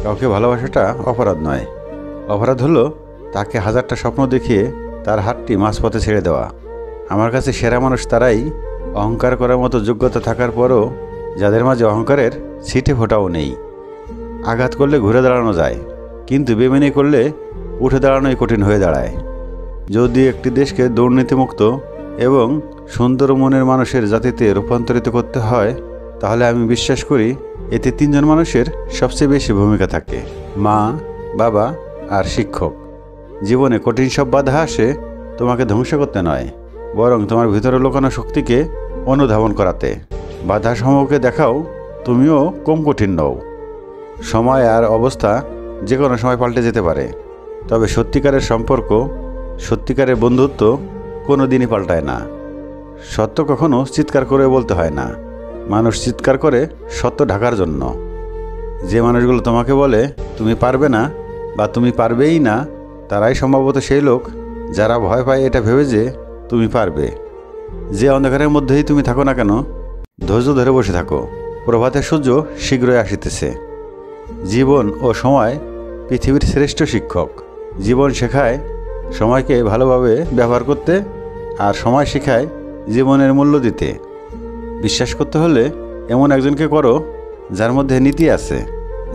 কাউকে ভালোবাসাটা অপরাধ নয়। অপরাধ হলো তাকে হাজারটা স্বপ্ন দেখিয়ে তার হাতটি মাঝপথে ছেড়ে দেওয়া। আমার কাছে সেরা মানুষ তারাই, অহংকার করার মতো যোগ্যতা থাকার পরও যাদের মাঝে অহংকারের ছিটে ফোঁটাও নেই। আঘাত করলে ঘুরে দাঁড়ানো যায়, কিন্তু বেমেনি করলে উঠে দাঁড়ানোই কঠিন হয়ে দাঁড়ায়। যদি একটি দেশকে দুর্নীতিমুক্ত এবং সুন্দর মনের মানুষের জাতিতে রূপান্তরিত করতে হয়, তাহলে আমি বিশ্বাস করি এতে তিনজন মানুষের সবচেয়ে বেশি ভূমিকা থাকে: মা, বাবা আর শিক্ষক। জীবনে কঠিন সব বাধা আসে তোমাকে ধ্বংস করতে নয়, বরং তোমার ভিতরে লুকানো শক্তিকে অনুধাবন করাতে। বাধা সমূহকে দেখাও তুমিও কম কঠিন নও। সময় আর অবস্থা যে কোনো সময় পাল্টে যেতে পারে, তবে সত্যিকারের সম্পর্ক, সত্যিকারের বন্ধুত্ব কোনো দিনই পাল্টায় না। সত্য কখনো চিৎকার করে বলতে হয় না, মানুষ চিৎকার করে সত্য ঢাকার জন্য। যে মানুষগুলো তোমাকে বলে তুমি পারবে না বা তুমি পারবেই না, তারাই সম্ভবত সেই লোক যারা ভয় পায় এটা ভেবে যে তুমি পারবে। যে অন্ধকারের মধ্যেই তুমি থাকো না কেন, ধৈর্য ধরে বসে থাকো, প্রভাতের সূর্য শীঘ্রই আসিতেছে। জীবন ও সময় পৃথিবীর শ্রেষ্ঠ শিক্ষক। জীবন শেখায় সময়কে ভালোভাবে ব্যবহার করতে, আর সময় শেখায় জীবনের মূল্য দিতে। বিশ্বাস করতে হলে এমন একজনকে করো যার মধ্যে নীতি আছে,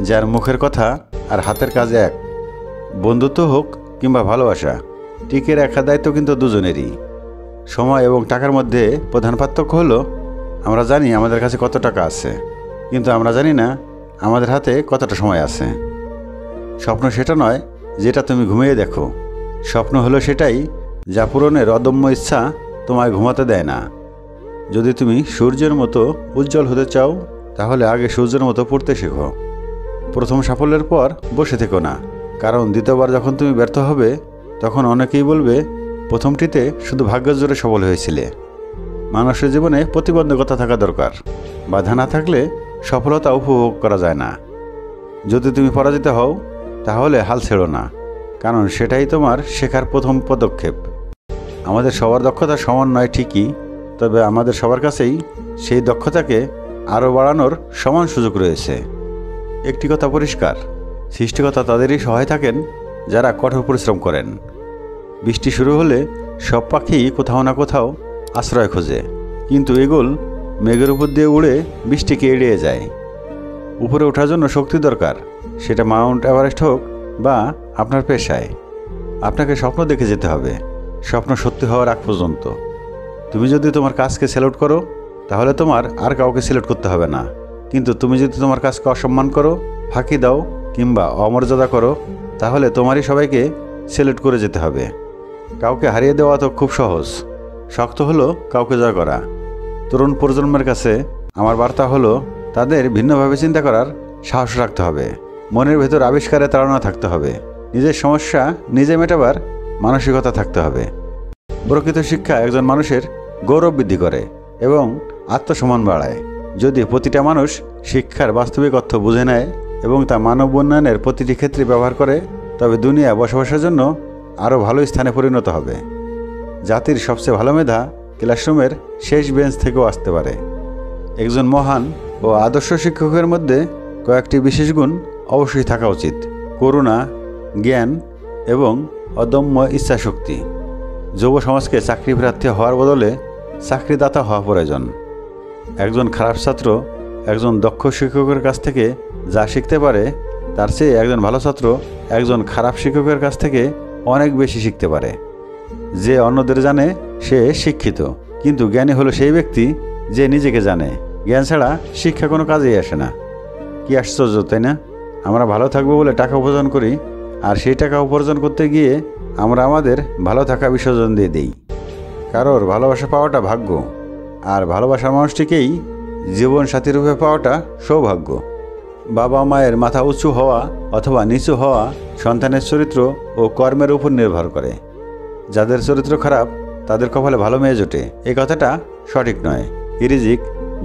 যার মুখের কথা আর হাতের কাজ এক। বন্ধুত্ব হোক কিংবা ভালোবাসা, টিকে রাখার দায়িত্ব কিন্তু দুজনেরই। সময় এবং টাকার মধ্যে প্রধান পার্থক্য হলো আমরা জানি আমাদের কাছে কত টাকা আছে, কিন্তু আমরা জানি না আমাদের হাতে কতটা সময় আছে। স্বপ্ন সেটা নয় যেটা তুমি ঘুমিয়ে দেখো, স্বপ্ন হলো সেটাই যা পূরণের অদম্য ইচ্ছা তোমায় ঘুমাতে দেয় না। যদি তুমি সূর্যের মতো উজ্জ্বল হতে চাও, তাহলে আগে সূর্যের মতো পড়তে শেখো। প্রথম সাফল্যের পর বসে থেকো না, কারণ দ্বিতীয়বার যখন তুমি ব্যর্থ হবে তখন অনেকেই বলবে প্রথমটিতে শুধু ভাগ্যের জোরে সফল হয়েছিলে। মানুষের জীবনে প্রতিবন্ধকতা থাকা দরকার, বাধা না থাকলে সফলতা উপভোগ করা যায় না। যদি তুমি পরাজিত হও তাহলে হাল ছেড়ো না, কারণ সেটাই তোমার শেখার প্রথম পদক্ষেপ। আমাদের সবার দক্ষতা সমান নয় ঠিকই, তবে আমাদের সবার কাছেই সেই দক্ষতাকে আরও বাড়ানোর সমান সুযোগ রয়েছে। একটি কথা পরিষ্কার, সৃষ্টিকর্তা তাদেরই সহায় থাকেন যারা কঠোর পরিশ্রম করেন। বৃষ্টি শুরু হলে সব পাখি কোথাও না কোথাও আশ্রয় খোঁজে, কিন্তু ঈগল মেঘের উপর দিয়ে উড়ে বৃষ্টিকে এড়িয়ে যায়। উপরে ওঠার জন্য শক্তি দরকার, সেটা মাউন্ট এভারেস্ট হোক বা আপনার পেশায়। আপনাকে স্বপ্ন দেখে যেতে হবে, স্বপ্ন সত্যি হওয়ার আগ পর্যন্ত। তুমি যদি তোমার কাজকে স্যালুট করো, তাহলে তোমার আর কাউকে সিলেক্ট করতে হবে না। কিন্তু তুমি যদি তোমার কাজকে অসম্মান করো, ফাঁকি দাও কিংবা অমর্যাদা করো, তাহলে তোমারই সবাইকে সিলেক্ট করে যেতে হবে। কাউকে হারিয়ে দেওয়া তো খুব সহজ, শক্ত হলো কাউকে জয় করা। তরুণ প্রজন্মের কাছে আমার বার্তা হলো তাদের ভিন্নভাবে চিন্তা করার সাহস রাখতে হবে, মনের ভেতর আবিষ্কারে তাড়না থাকতে হবে, নিজের সমস্যা নিজে মেটাবার মানসিকতা থাকতে হবে। প্রকৃত শিক্ষা একজন মানুষের গৌরব বৃদ্ধি করে এবং আত্মসম্মান বাড়ায়। যদি প্রতিটা মানুষ শিক্ষার বাস্তবিক অর্থ বুঝে নেয় এবং তা মানব উন্নয়নের প্রতিটি ক্ষেত্রে ব্যবহার করে, তবে দুনিয়া বসবাসের জন্য আরও ভালো স্থানে পরিণত হবে। জাতির সবচেয়ে ভালো মেধা ক্লাসরুমের শেষ বেঞ্চ থেকেও আসতে পারে। একজন মহান ও আদর্শ শিক্ষকের মধ্যে কয়েকটি বিশেষ গুণ অবশ্যই থাকা উচিত: করুণা, জ্ঞান এবং অদম্য ইচ্ছাশক্তি। যুব সমাজকে চাকরি প্রার্থী হওয়ার বদলে চাকরিদাতা হওয়া প্রয়োজন। একজন খারাপ ছাত্র একজন দক্ষ শিক্ষকের কাছ থেকে যা শিখতে পারে, তার চেয়ে একজন ভালো ছাত্র একজন খারাপ শিক্ষকের কাছ থেকে অনেক বেশি শিখতে পারে। যে অন্যদের জানে সে শিক্ষিত, কিন্তু জ্ঞানী হলো সেই ব্যক্তি যে নিজেকে জানে। জ্ঞান ছাড়া শিক্ষা কোনো কাজেই আসে না। কি আশ্চর্য, তাই না? আমরা ভালো থাকবো বলে টাকা উপার্জন করি, আর সেই টাকা উপার্জন করতে গিয়ে আমরা আমাদের ভালো থাকা বিসর্জন দিয়ে দিই। কারোর ভালোবাসা পাওয়াটা ভাগ্য, আর ভালোবাসার মানুষটিকেই জীবন সাথী রূপে পাওয়াটা সৌভাগ্য। বাবা মায়ের মাথা উঁচু হওয়া অথবা নিচু হওয়া সন্তানের চরিত্র ও কর্মের উপর নির্ভর করে। যাদের চরিত্র খারাপ তাদের কপালে ভালো মেয়ে জোটে, এই কথাটা সঠিক নয়। রিজিক,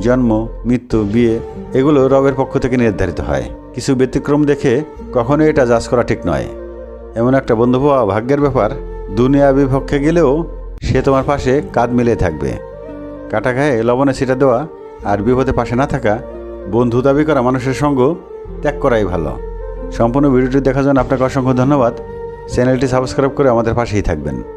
জন্ম, মৃত্যু, বিয়ে এগুলো রবের পক্ষ থেকে নির্ধারিত হয়। কিছু ব্যতিক্রম দেখে কখনোই এটা জাজ করা ঠিক নয়। এমন একটা বন্ধু পাওয়া ভাগ্যের ব্যাপার। দুনিয়া বিপক্ষে গেলেও সে তোমার পাশে কাঁধ মিলিয়ে থাকবে। কাটা গায়ে লবণে ছিটা দেওয়া আর বিপদে পাশে না থাকা, বন্ধু দাবি করা মানুষের সঙ্গ ত্যাগ করাই ভালো। সম্পূর্ণ ভিডিওটি দেখার জন্য আপনাকে অসংখ্য ধন্যবাদ। চ্যানেলটি সাবস্ক্রাইব করে আমাদের পাশেই থাকবেন।